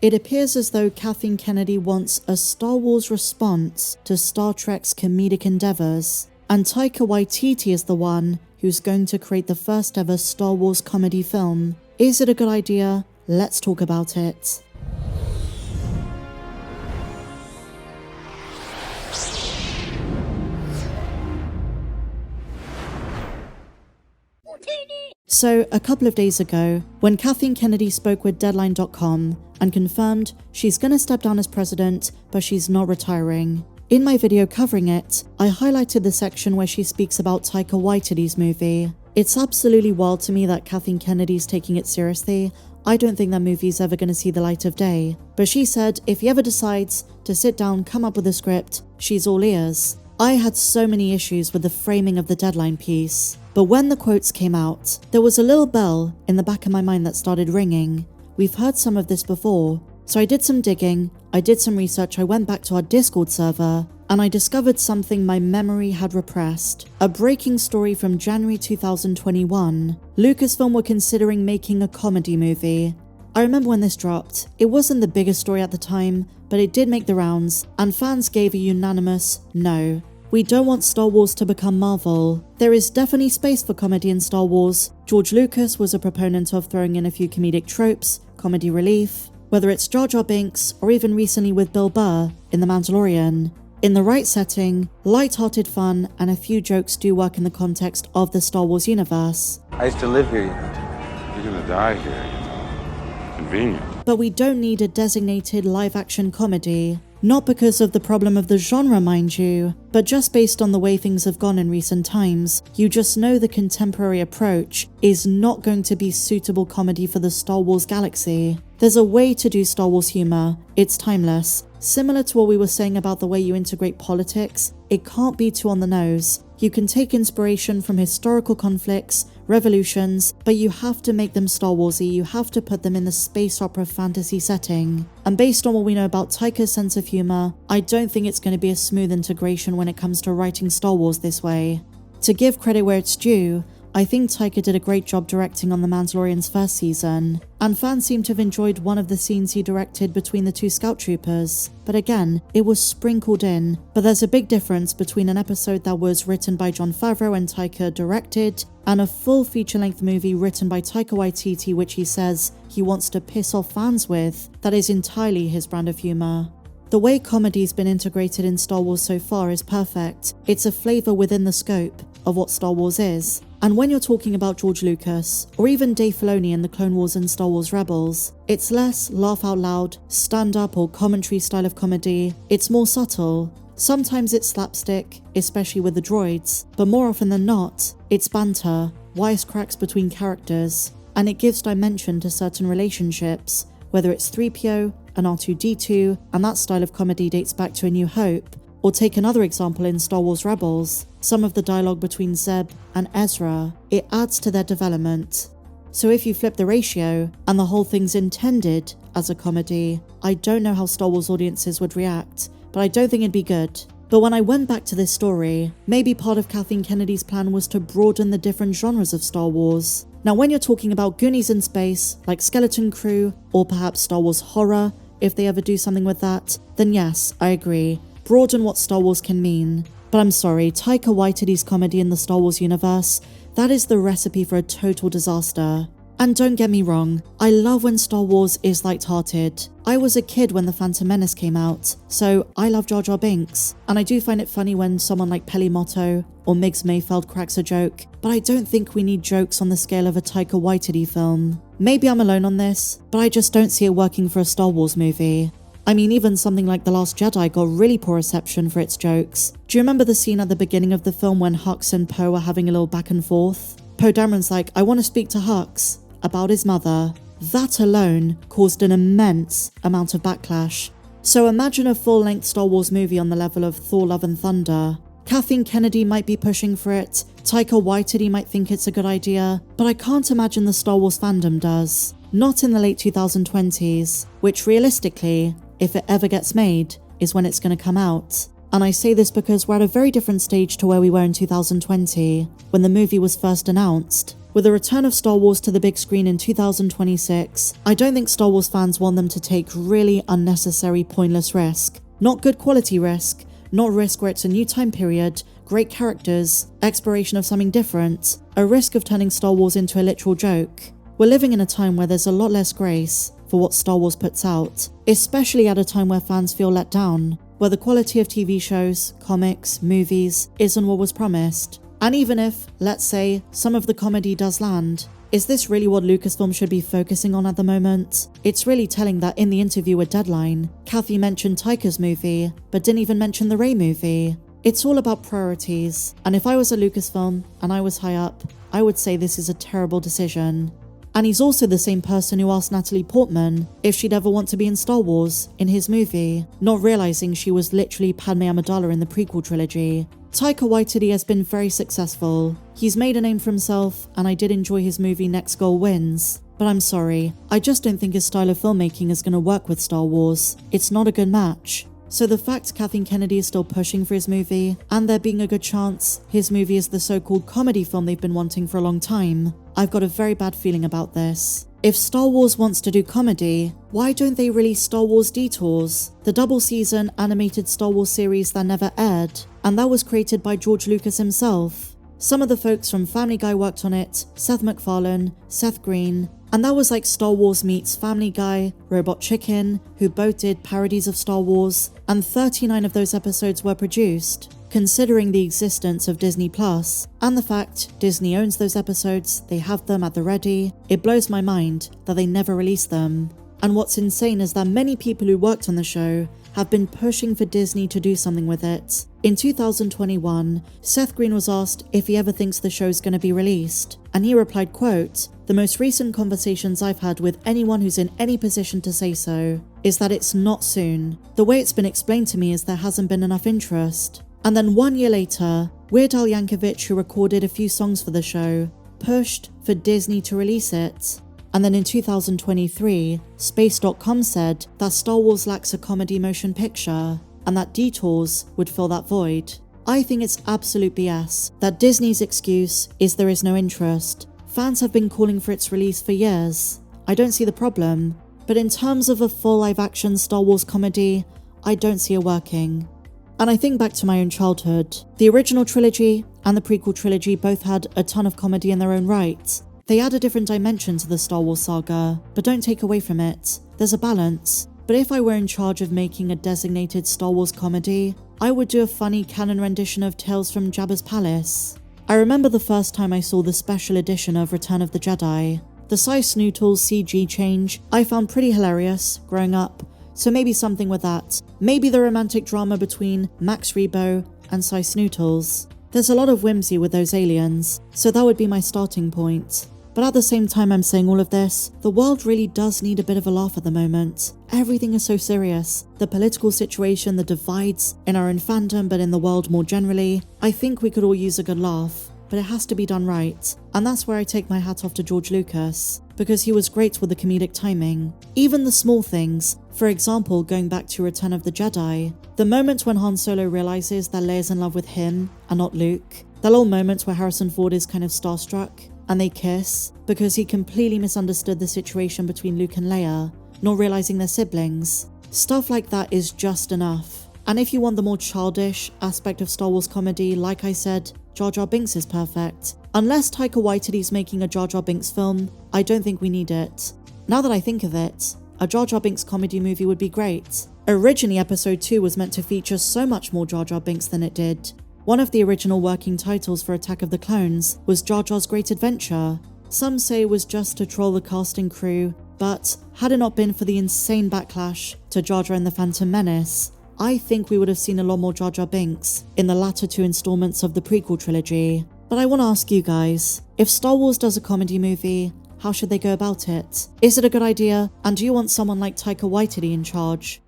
It appears as though Kathleen Kennedy wants a Star Wars response to Star Trek's comedic endeavours, and Taika Waititi is the one who's going to create the first ever Star Wars comedy film. Is it a good idea? Let's talk about it. So, a couple of days ago, when Kathleen Kennedy spoke with Deadline.com and confirmed she's gonna step down as president, but she's not retiring. In my video covering it, I highlighted the section where she speaks about Taika Waititi's movie. It's absolutely wild to me that Kathleen Kennedy's taking it seriously. I don't think that movie's ever gonna see the light of day. But she said if he ever decides to sit down, come up with a script, she's all ears. I had so many issues with the framing of the Deadline piece. But when the quotes came out, there was a little bell in the back of my mind that started ringing. We've heard some of this before. So I did some digging, I did some research, I went back to our Discord server, and I discovered something my memory had repressed. A breaking story from January 2021. Lucasfilm were considering making a comedy movie. I remember when this dropped. It wasn't the biggest story at the time, but it did make the rounds, and fans gave a unanimous no. We don't want Star Wars to become Marvel. There is definitely space for comedy in Star Wars. George Lucas was a proponent of throwing in a few comedic tropes, comedy relief, whether it's Jar Jar Binks or even recently with Bill Burr in The Mandalorian. In the right setting, light-hearted fun and a few jokes do work in the context of the Star Wars universe. I used to live here, You're gonna die here, Convenient. But we don't need a designated live-action comedy. Not because of the problem of the genre, mind you, but just based on the way things have gone in recent times. You just know the contemporary approach is not going to be suitable comedy for the Star Wars galaxy. There's a way to do Star Wars humor. It's timeless. Similar to what we were saying about the way you integrate politics, it can't be too on the nose. You can take inspiration from historical conflicts, revolutions, but you have to make them Star Warsy, you have to put them in the space opera fantasy setting. And based on what we know about Taika's sense of humor, I don't think it's going to be a smooth integration when it comes to writing Star Wars this way. To give credit where it's due, I think Taika did a great job directing on The Mandalorian's first season, and fans seem to have enjoyed one of the scenes he directed between the two scout troopers. But again, it was sprinkled in. But there's a big difference between an episode that was written by Jon Favreau and Taika directed, and a full feature-length movie written by Taika Waititi which he says he wants to piss off fans with, that is entirely his brand of humor. The way comedy's been integrated in Star Wars so far is perfect. It's a flavour within the scope of what Star Wars is. And when you're talking about George Lucas, or even Dave Filoni in the Clone Wars and Star Wars Rebels, it's less laugh out loud, stand-up or commentary style of comedy. It's more subtle. Sometimes it's slapstick, especially with the droids, but more often than not, it's banter, wisecracks between characters, and it gives dimension to certain relationships, whether it's 3PO and R2-D2, and that style of comedy dates back to A New Hope. Or take another example in Star Wars Rebels, some of the dialogue between Zeb and Ezra, it adds to their development. So if you flip the ratio, and the whole thing's intended as a comedy, I don't know how Star Wars audiences would react, but I don't think it'd be good. But when I went back to this story, maybe part of Kathleen Kennedy's plan was to broaden the different genres of Star Wars. Now when you're talking about Goonies in space, like Skeleton Crew, or perhaps Star Wars horror, if they ever do something with that, then yes, I agree. Broaden what Star Wars can mean. But I'm sorry, Taika Waititi's comedy in the Star Wars universe, that is the recipe for a total disaster. And don't get me wrong, I love when Star Wars is light-hearted. I was a kid when The Phantom Menace came out, so I love Jar Jar Binks. And I do find it funny when someone like Peli Motto or Migs Mayfeld cracks a joke, but I don't think we need jokes on the scale of a Taika Waititi film. Maybe I'm alone on this, but I just don't see it working for a Star Wars movie. I mean, even something like The Last Jedi got really poor reception for its jokes. Do you remember the scene at the beginning of the film when Hux and Poe are having a little back and forth? Poe Dameron's like, I want to speak to Hux about his mother. That alone caused an immense amount of backlash. So imagine a full-length Star Wars movie on the level of Thor Love and Thunder. Kathleen Kennedy might be pushing for it, Taika Waititi might think it's a good idea, but I can't imagine the Star Wars fandom does. Not in the late 2020s, which realistically, if it ever gets made, is when it's going to come out. And I say this because we're at a very different stage to where we were in 2020, when the movie was first announced. With the return of Star Wars to the big screen in 2026, I don't think Star Wars fans want them to take really unnecessary, pointless risk. Not good quality risk, not risk where it's a new time period, great characters, exploration of something different, a risk of turning Star Wars into a literal joke. We're living in a time where there's a lot less grace for what Star Wars puts out, especially at a time where fans feel let down, where the quality of TV shows, comics, movies isn't what was promised. And even if, let's say, some of the comedy does land, is this really what Lucasfilm should be focusing on at the moment? It's really telling that in the interview with Deadline, Kathy mentioned Taika's movie, but didn't even mention the Rey movie. It's all about priorities, and if I was at Lucasfilm and I was high up, I would say this is a terrible decision. And he's also the same person who asked Natalie Portman if she'd ever want to be in Star Wars in his movie, not realizing she was literally Padme Amidala in the prequel trilogy. Taika Waititi has been very successful. He's made a name for himself, and I did enjoy his movie Next Goal Wins. But I'm sorry, I just don't think his style of filmmaking is going to work with Star Wars. It's not a good match. So the fact Kathleen Kennedy is still pushing for his movie, and there being a good chance his movie is the so-called comedy film they've been wanting for a long time, I've got a very bad feeling about this. If Star Wars wants to do comedy, why don't they release Star Wars Detours, the double-season animated Star Wars series that never aired, and that was created by George Lucas himself? Some of the folks from Family Guy worked on it, Seth MacFarlane, Seth Green, and that was like Star Wars meets Family Guy, Robot Chicken, who both did parodies of Star Wars, and 39 of those episodes were produced. Considering the existence of Disney Plus, and the fact Disney owns those episodes, they have them at the ready, it blows my mind that they never released them. And what's insane is that many people who worked on the show have been pushing for Disney to do something with it. In 2021, Seth Green was asked if he ever thinks the show's going to be released, and he replied, quote, "The most recent conversations I've had with anyone who's in any position to say so is that it's not soon. The way it's been explained to me is there hasn't been enough interest." And then 1 year later, Weird Al Yankovic, who recorded a few songs for the show, pushed for Disney to release it. And then in 2023, Space.com said that Star Wars lacks a comedy motion picture, and that Detours would fill that void. I think it's absolute BS that Disney's excuse is there is no interest. Fans have been calling for its release for years. I don't see the problem, but in terms of a full live-action Star Wars comedy, I don't see it working. And I think back to my own childhood. The original trilogy and the prequel trilogy both had a ton of comedy in their own right. They add a different dimension to the Star Wars saga, but don't take away from it. There's a balance. But if I were in charge of making a designated Star Wars comedy, I would do a funny canon rendition of Tales from Jabba's Palace. I remember the first time I saw the special edition of Return of the Jedi. The Cy Snootles CG change I found pretty hilarious growing up, so maybe something with that. Maybe the romantic drama between Max Rebo and Cy Snootles. There's a lot of whimsy with those aliens, so that would be my starting point. But at the same time I'm saying all of this, the world really does need a bit of a laugh at the moment. Everything is so serious. The political situation, the divides in our own fandom, but in the world more generally. I think we could all use a good laugh, but it has to be done right. And that's where I take my hat off to George Lucas, because he was great with the comedic timing. Even the small things, for example, going back to Return of the Jedi, the moment when Han Solo realizes that Leia's in love with him and not Luke, that little moment where Harrison Ford is kind of starstruck, and they kiss, because he completely misunderstood the situation between Luke and Leia, not realizing they're siblings. Stuff like that is just enough. And if you want the more childish aspect of Star Wars comedy, like I said, Jar Jar Binks is perfect. Unless Taika Waititi's making a Jar Jar Binks film, I don't think we need it. Now that I think of it, a Jar Jar Binks comedy movie would be great. Originally, Episode 2 was meant to feature so much more Jar Jar Binks than it did. One of the original working titles for Attack of the Clones was Jar Jar's Great Adventure. Some say it was just to troll the cast and crew, but had it not been for the insane backlash to Jar Jar and the Phantom Menace, I think we would have seen a lot more Jar Jar Binks in the latter two installments of the prequel trilogy. But I want to ask you guys, if Star Wars does a comedy movie, how should they go about it? Is it a good idea? And do you want someone like Taika Waititi in charge?